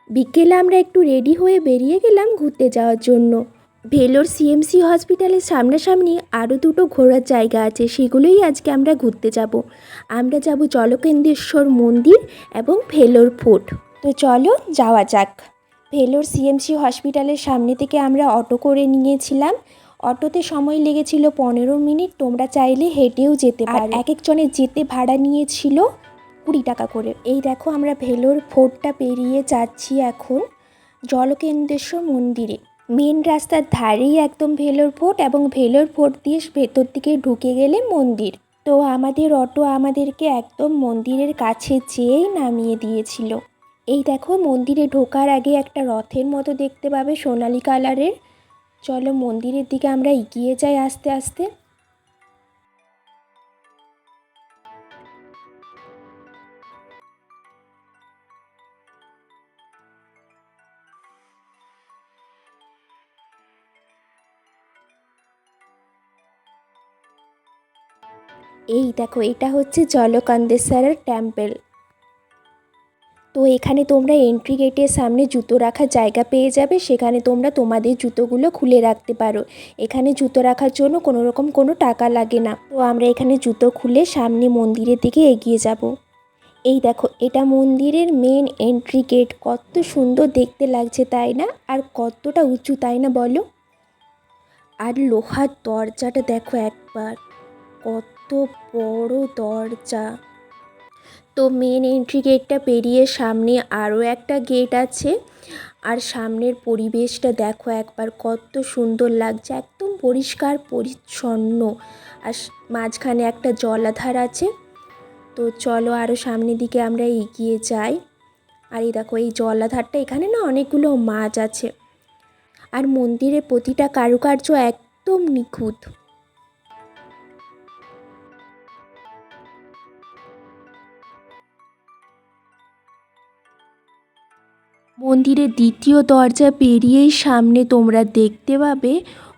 বিকেলে আমরা একটু রেডি হয়ে বেরিয়ে গেলাম ঘুরতে যাওয়ার জন্য। ভেলোর সিএমসি হসপিটালের সামনাসামনি আরও দুটো ঘোরার জায়গা আছে, সেগুলোই আজকে আমরা ঘুরতে যাব। আমরা যাব জলকেন্দ্রেশ্বর মন্দির এবং ভেলোর ফোর্ট। তো চলো যাওয়া যাক। ভেলোর সিএমসি হসপিটালের সামনে থেকে আমরা অটো করে নিয়েছিলাম। অটোতে সময় লেগেছিল 15 মিনিট। তোমরা চাইলে হেঁটেও যেতে পারো। এক একজনের যেতে ভাড়া নিয়েছিল 20 টাকা করে। এই দেখো আমরা ভেলোর ফোর্টটা পেরিয়ে যাচ্ছি এখন জলকেন্দ্রেশ্বর মন্দিরে। মেন রাস্তার ধারেই একদম ভেলোর ফোর্ট, এবং ভেলোর ফোর্ট দিয়ে ভেতর দিকে ঢুকে গেলে মন্দির। তো আমাদের অটো আমাদেরকে একদম মন্দিরের কাছে যেয়েই নামিয়ে দিয়েছিল। এই দেখো মন্দিরে ঢোকার আগে একটা রথের মতো দেখতে পাবে সোনালি কালারের। চলো মন্দিরের দিকে আমরা এগিয়ে যাই আস্তে আস্তে। এই দেখো এটা হচ্ছে জলকান্দেশ্বরের টেম্পল। তো এখানে তোমরা এন্ট্রি গেটের সামনে জুতো রাখার জায়গা পেয়ে যাবে, সেখানে তোমরা তোমাদের জুতোগুলো খুলে রাখতে পারো। এখানে জুতো রাখার জন্য কোনো টাকা লাগে না। তো আমরা এখানে জুতো খুলে সামনে মন্দিরের দিকে এগিয়ে যাব। এই দেখো এটা মন্দিরের মেন এন্ট্রি গেট। কত সুন্দর দেখতে লাগছে তাই না? আর কতটা উঁচু তাই না বলো? আর লোহার দরজাটা দেখো একবার, কত বড় দরজা। তো মেন এন্ট্রি গেটটা পেরিয়ে সামনে আরও একটা গেট আছে। আর সামনের পরিবেশটা দেখো একবার, কত সুন্দর লাগছে, একদম পরিষ্কার পরিচ্ছন্ন। আর মাঝখানে একটা জলাধার আছে। তো চলো আরও সামনের দিকে আমরা এগিয়ে যাই। আর এই দেখো এই জলাধারটা, এখানে না অনেকগুলো মাছ আছে। আর মন্দিরের প্রতিটা কারুকার্য একদম নিখুঁত। মন্দিরের দ্বিতীয় দরজা পেরিয়েই সামনে তোমরা দেখতে পাবে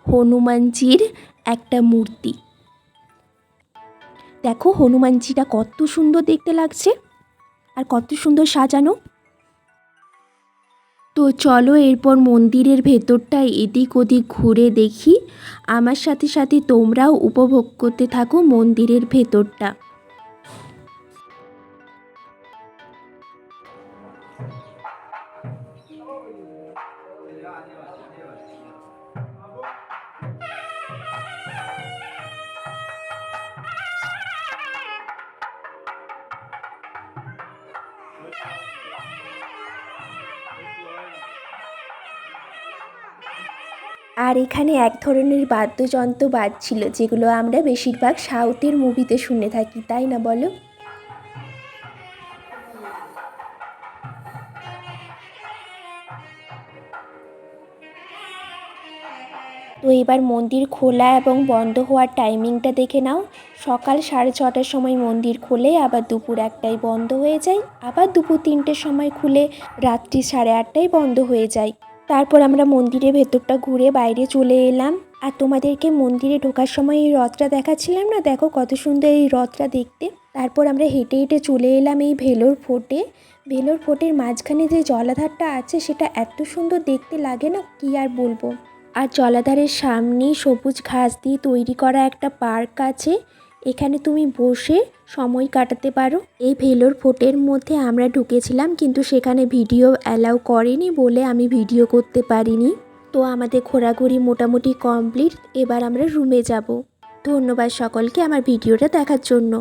হনুমানজির একটা মূর্তি। দেখো হনুমানজিটা কত সুন্দর দেখতে লাগছে আর কত সুন্দর সাজানো। তো চলো এরপর মন্দিরের ভেতরটা এদিক ওদিক ঘুরে দেখি। আমার সাথে সাথে তোমরাও উপভোগ করতে থাকো মন্দিরের ভেতরটা। আর এখানে এক ধরনের বাদ্যযন্ত্র বাজছিল, যেগুলো আমরা বেশিরভাগ সাউথের মুভিতে শুনে থাকি তাই না বলো? তো এবার মন্দির খোলা এবং বন্ধ হওয়ার টাইমিংটা দেখে নাও। সকাল 6:30টার সময় মন্দির খোলে, আবার দুপুর 1টায় বন্ধ হয়ে যায়, আবার দুপুর 3টের সময় খুলে রাত্রি 8:30টায় বন্ধ হয়ে যায়। তারপর আমরা মন্দিরের ভেতরটা ঘুরে বাইরে চলে এলাম। আর তোমাদেরকে মন্দিরে ঢোকার সময় এই রথটা দেখাচ্ছিলাম না, দেখো কত সুন্দর এই রথটা দেখতে। তারপর আমরা হেঁটে হেঁটে চলে এলাম এই ভেলোর ফোর্টে। ভেলোর ফোর্টের মাঝখানে যে জলাধারটা আছে সেটা এত সুন্দর দেখতে লাগে না, কি আর বলবো। আর জলাধারের সামনেই সবুজ ঘাস দিয়ে তৈরি করা একটা পার্ক আছে, এখানে তুমি বসে সময় কাটাতে পারো। এই ভেলোর ফোর্টের মধ্যে আমরা ঢুকেছিলাম, কিন্তু সেখানে ভিডিও অ্যালাউ করেনি বলে আমি ভিডিও করতে পারিনি। তো আমাদের ঘোরাঘুরি মোটামুটি কমপ্লিট। এবার আমরা রুমে যাব। ধন্যবাদ সকলকে আমার ভিডিওটা দেখার জন্য।